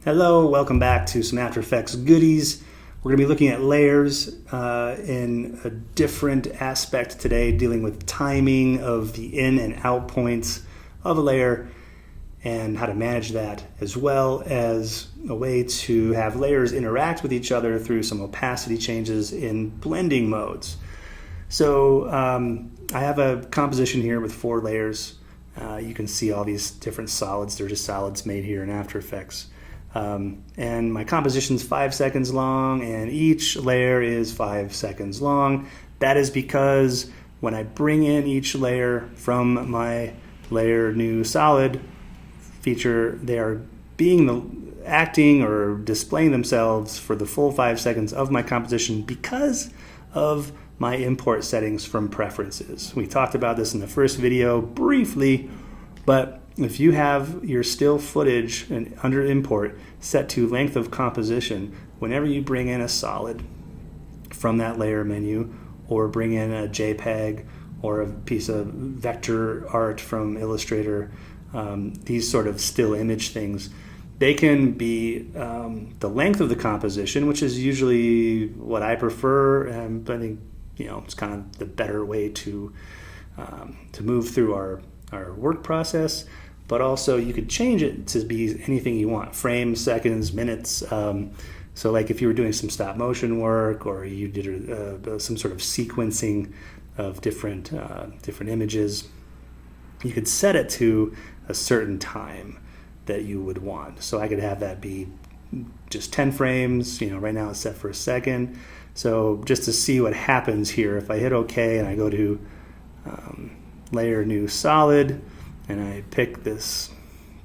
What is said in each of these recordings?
Hello, welcome back to some After Effects goodies. We're going to be looking at layers in a different aspect today, dealing with timing of the in and out points of a layer and how to manage that, as well as a way to have layers interact with each other through some opacity changes in blending modes. So I have a composition here with 4 layers. You can see all these different solids. They're just solids made here in After Effects. And my composition's 5 seconds long, and each layer is 5 seconds long. That is because when I bring in each layer from my layer new solid feature, they are acting or displaying themselves for the full 5 seconds of my composition because of my import settings from preferences. We talked about this in the first video briefly, but if you have your still footage under import set to length of composition, whenever you bring in a solid from that layer menu or bring in a JPEG or a piece of vector art from Illustrator, these sort of still image things, they can be the length of the composition, which is usually what I prefer, but I think it's kind of the better way to move through our work process. But also you could change it to be anything you want, frames, seconds, minutes. So like if you were doing some stop motion work or you did some sort of sequencing of different images, you could set it to a certain time that you would want. So I could have that be just 10 frames. Right now it's set for a second. So just to see what happens here, if I hit OK and I go to layer new solid, and I pick this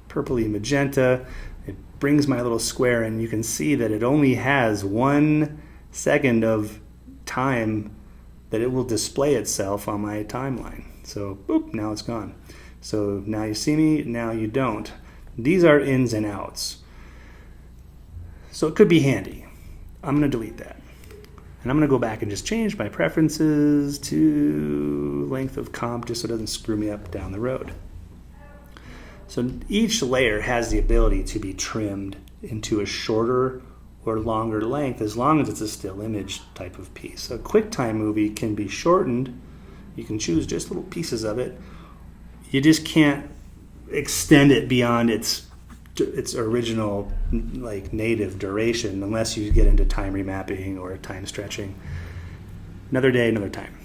purpley magenta, it brings my little square, and you can see that it only has 1 second of time that it will display itself on my timeline. So boop, now it's gone. So now you see me, now you don't. These are ins and outs. So it could be handy. I'm going to delete that. And I'm going to go back and just change my preferences to length of comp just so it doesn't screw me up down the road. So each layer has the ability to be trimmed into a shorter or longer length as long as it's a still image type of piece. A QuickTime movie can be shortened. You can choose just little pieces of it. You just can't extend it beyond its original native duration unless you get into time remapping or time stretching. Another day, another time.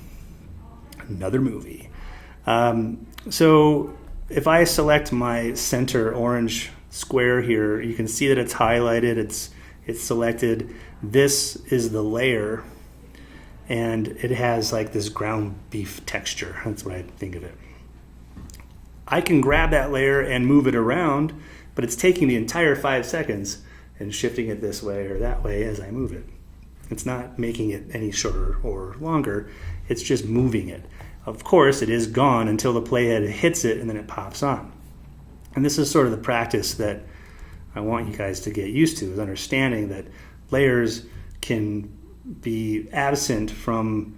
Another movie. So if I select my center orange square here, you can see that it's highlighted, it's selected. This is the layer, and it has like this ground beef texture. That's what I think of it. I can grab that layer and move it around, but it's taking the entire 5 seconds and shifting it this way or that way as I move it. It's not making it any shorter or longer, it's just moving it. Of course, it is gone until the playhead hits it and then it pops on. And this is sort of the practice that I want you guys to get used to, is understanding that layers can be absent from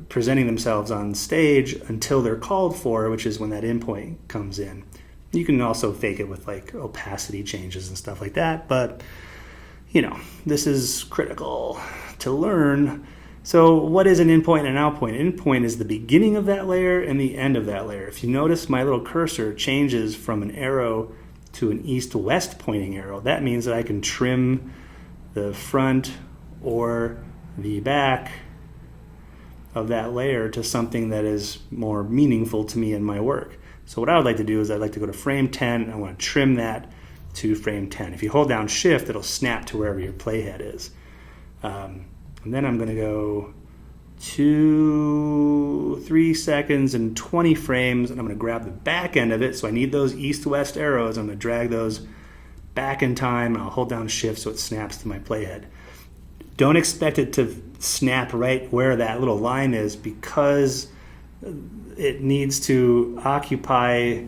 presenting themselves on stage until they're called for, which is when that endpoint comes in. You can also fake it with opacity changes and stuff like that, but this is critical to learn. So what is an endpoint and an outpoint? An endpoint is the beginning of that layer and the end of that layer. If you notice, my little cursor changes from an arrow to an east-west pointing arrow. That means that I can trim the front or the back of that layer to something that is more meaningful to me in my work. So what I would like to do is I'd like to go to frame 10, and I want to trim that to frame 10. If you hold down shift, it'll snap to wherever your playhead is. And then I'm going to go 3 seconds and 20 frames, and I'm going to grab the back end of it. So I need those east-west arrows. I'm going to drag those back in time, and I'll hold down shift so it snaps to my playhead. Don't expect it to snap right where that little line is, because it needs to occupy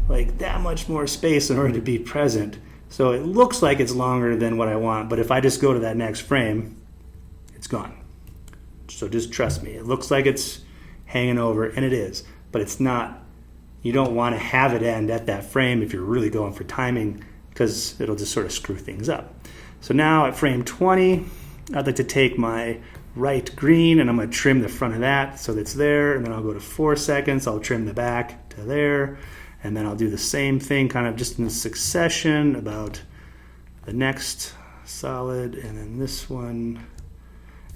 that much more space in order to be present. So it looks like it's longer than what I want, but if I just go to that next frame, it's gone. So just trust me. It looks like it's hanging over, and it is, but it's not. You don't want to have it end at that frame if you're really going for timing, because it'll just sort of screw things up. So now at frame 20, I'd like to take my right green and I'm going to trim the front of that so that's there, and then I'll go to 4 seconds, I'll trim the back to there, and then I'll do the same thing kind of just in succession about the next solid, and then this one,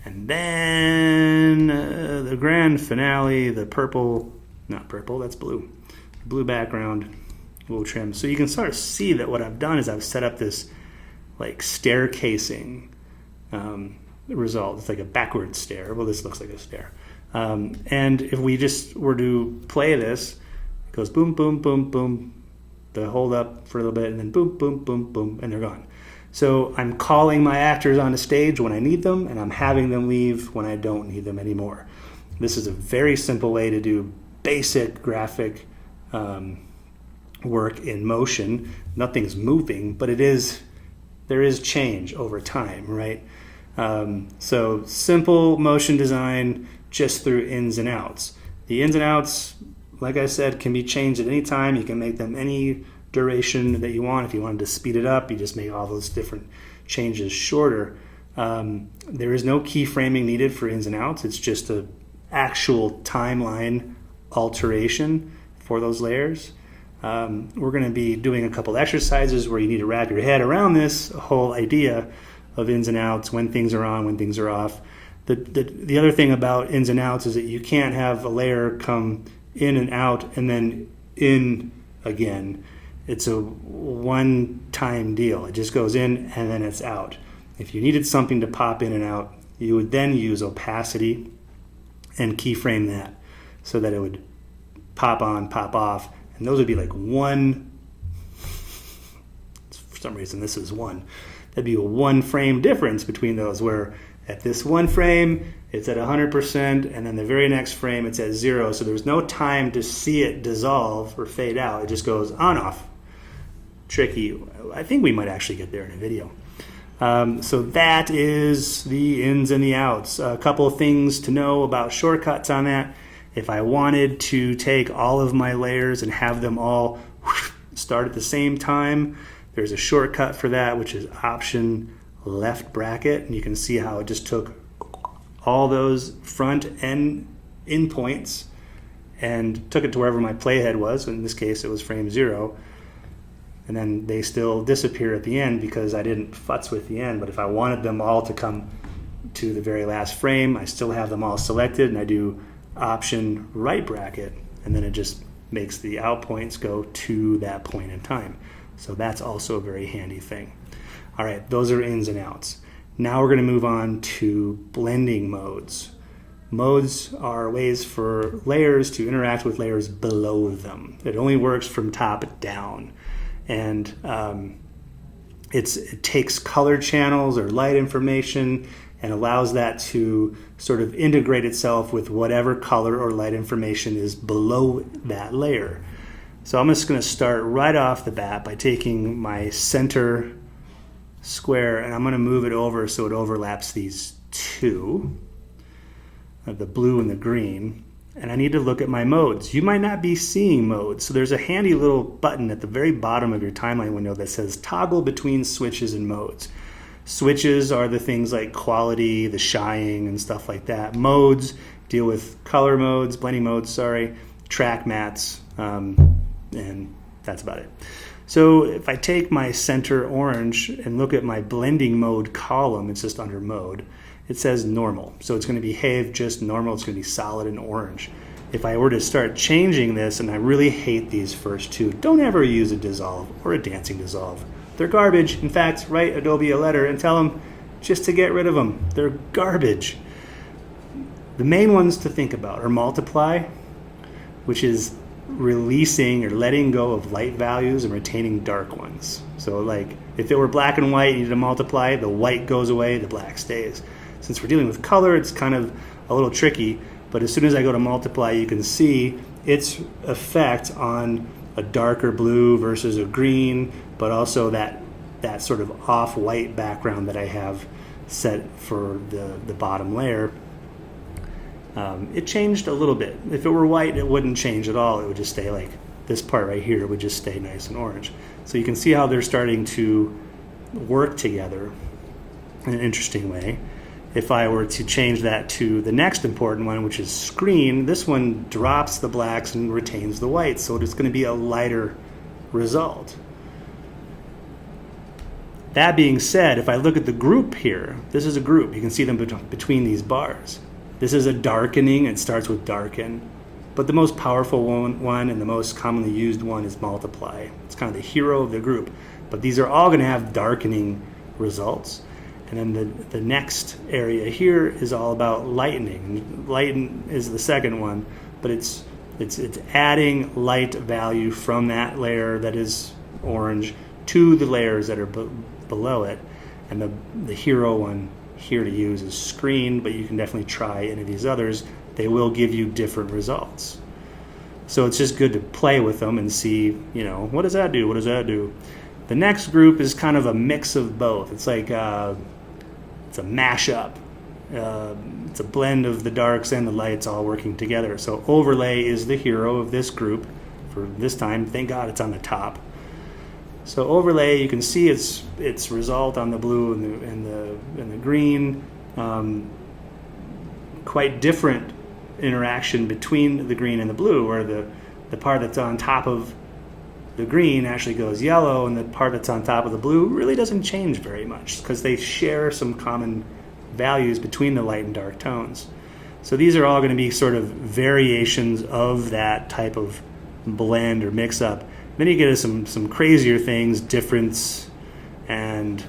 and then the grand finale, the purple, not purple, that's blue, blue background will trim. So you can sort of see that what I've done is I've set up this like staircasing result. It's like a backward stair. Well, this looks like a stair. And if we just were to play this, it goes boom, boom, boom, boom. They hold up for a little bit, and then boom, boom, boom, boom, and they're gone. So I'm calling my actors onto stage when I need them, and I'm having them leave when I don't need them anymore. This is a very simple way to do basic graphic work in motion. Nothing's moving, but there is change over time, right? So simple motion design just through ins and outs. The ins and outs, like I said, can be changed at any time. You can make them any duration that you want. If you wanted to speed it up, you just make all those different changes shorter. There is no keyframing needed for ins and outs. It's just an actual timeline alteration for those layers. We're going to be doing a couple exercises where you need to wrap your head around this whole idea of ins and outs, when things are on, when things are off. The other thing about ins and outs is that you can't have a layer come in and out and then in again. It's a one-time deal. It just goes in and then it's out. If you needed something to pop in and out, you would then use opacity and keyframe that so that it would pop on, pop off, and those would be like one. For some reason, this is one. That'd be a one frame difference between those, where at this one frame, it's at 100%, and then the very next frame, it's at 0. So there's no time to see it dissolve or fade out. It just goes on, off. Tricky. I think we might actually get there in a video. So that is the ins and the outs. A couple of things to know about shortcuts on that. If I wanted to take all of my layers and have them all start at the same time, there's a shortcut for that, which is Option left bracket, and you can see how it just took all those front end endpoints and took it to wherever my playhead was. In this case, it was frame 0. And then they still disappear at the end because I didn't futz with the end. But if I wanted them all to come to the very last frame, I still have them all selected, and I do Option right bracket, and then it just makes the out points go to that point in time. So that's also a very handy thing. All right, those are ins and outs. Now we're going to move on to blending modes. Modes are ways for layers to interact with layers below them. It only works from top down. And it takes color channels or light information and allows that to sort of integrate itself with whatever color or light information is below that layer. So I'm just going to start right off the bat by taking my center square, and I'm going to move it over so it overlaps these two, the blue and the green. And I need to look at my modes. You might not be seeing modes. So there's a handy little button at the very bottom of your timeline window that says toggle between switches and modes. Switches are the things like quality, the shying, and stuff like that. Modes deal with color modes, blending modes, track mats, and that's about it. So if I take my center orange and look at my blending mode column, it's just under mode, it says normal. So it's going to behave just normal. It's going to be solid and orange. If I were to start changing this, and I really hate these first two, don't ever use a dissolve or a dancing dissolve. They're garbage. In fact, write Adobe a letter and tell them just to get rid of them. They're garbage. The main ones to think about are multiply, which is releasing or letting go of light values and retaining dark ones. So like if it were black and white, you need to multiply, the white goes away, the black stays. Since we're dealing with color, it's kind of a little tricky, but as soon as I go to multiply, you can see its effect on a darker blue versus a green, but also that sort of off-white background that I have set for the bottom layer. It changed a little bit. If it were white, it wouldn't change at all. It would just stay like this part right here would just stay nice and orange. So you can see how they're starting to work together in an interesting way. If I were to change that to the next important one, which is screen, this one drops the blacks and retains the whites, so it's going to be a lighter result. That being said, if I look at the group here, this is a group. You can see them between these bars. This is a darkening. It starts with darken. But the most powerful one and the most commonly used one is multiply. It's kind of the hero of the group. But these are all going to have darkening results. And then the next area here is all about lightening. Lighten is the second one, but it's adding light value from that layer that is orange to the layers that are below it. And the hero one here to use is screen, but you can definitely try any of these others. They will give you different results. So it's just good to play with them and see, what does that do? What does that do? The next group is kind of a mix of both. It's like it's a mashup. It's a blend of the darks and the lights all working together. So overlay is the hero of this group for this time. Thank God it's on the top. So overlay, you can see its result on the blue and the green. Quite different interaction between the green and the blue, where the part that's on top of the green actually goes yellow, and the part that's on top of the blue really doesn't change very much because they share some common values between the light and dark tones. So these are all going to be sort of variations of that type of blend or mix-up. Then you get to some crazier things, difference and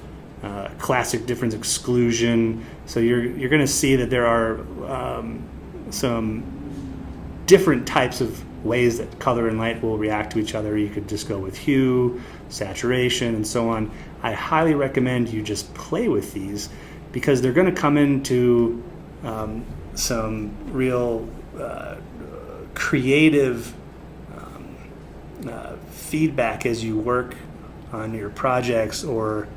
classic difference exclusion. So you're going to see that there are some different types of ways that color and light will react to each other. You could just go with hue, saturation, and so on. I highly recommend you just play with these because they're going to come into some real creative feedback as you work on your projects or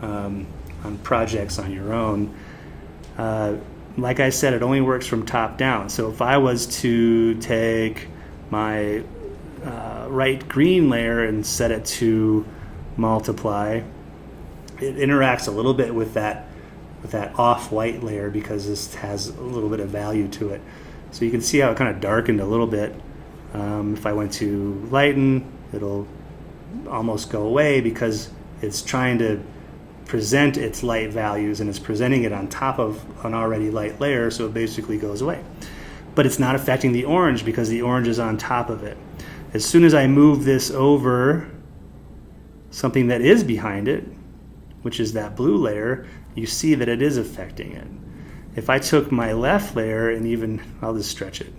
on projects on your own. Like I said, it only works from top down. So if I was to take my right green layer and set it to multiply, it interacts a little bit with that off-white layer because this has a little bit of value to it. So you can see how it kind of darkened a little bit. If I went to lighten, it'll almost go away because it's trying to present its light values and it's presenting it on top of an already light layer, so it basically goes away. But it's not affecting the orange because the orange is on top of it. As soon as I move this over something that is behind it, which is that blue layer, you see that it is affecting it. If I took my left layer and I'll just stretch it,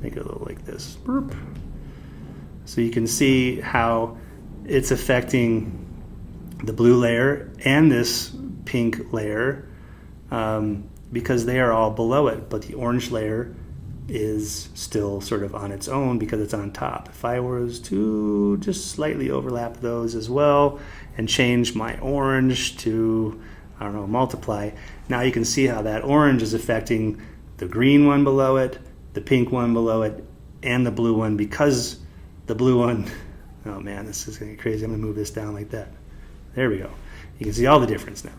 make it a little like this. Boop. So you can see how it's affecting the blue layer and this pink layer because they are all below it, but the orange layer is still sort of on its own because it's on top. If I was to just slightly overlap those as well and change my orange to, multiply, now you can see how that orange is affecting the green one below it, the pink one below it, and the blue one because the blue one, oh man, this is going to get crazy. I'm going to move this down like that. There we go. You can see all the difference now.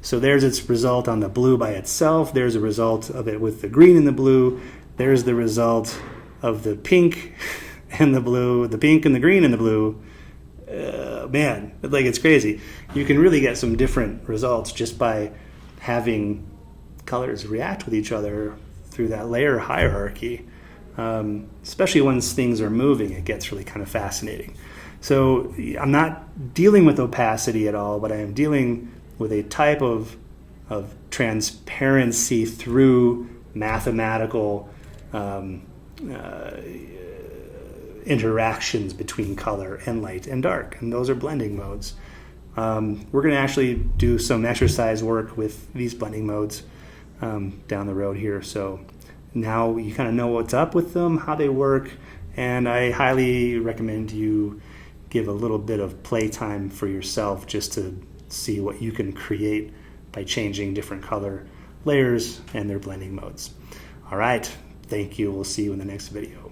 So there's its result on the blue by itself. There's a result of it with the green and the blue. There's the result of the pink and the blue, the pink and the green and the blue. Man, it's crazy. You can really get some different results just by having colors react with each other through that layer hierarchy. Especially once things are moving, it gets really kind of fascinating. So I'm not dealing with opacity at all, but I am dealing with a type of transparency through mathematical interactions between color and light and dark, and those are blending modes. We're going to actually do some exercise work with these blending modes down the road here. So now you kind of know what's up with them, how they work, and I highly recommend you give a little bit of playtime for yourself just to see what you can create by changing different color layers and their blending modes. All right, thank you. We'll see you in the next video.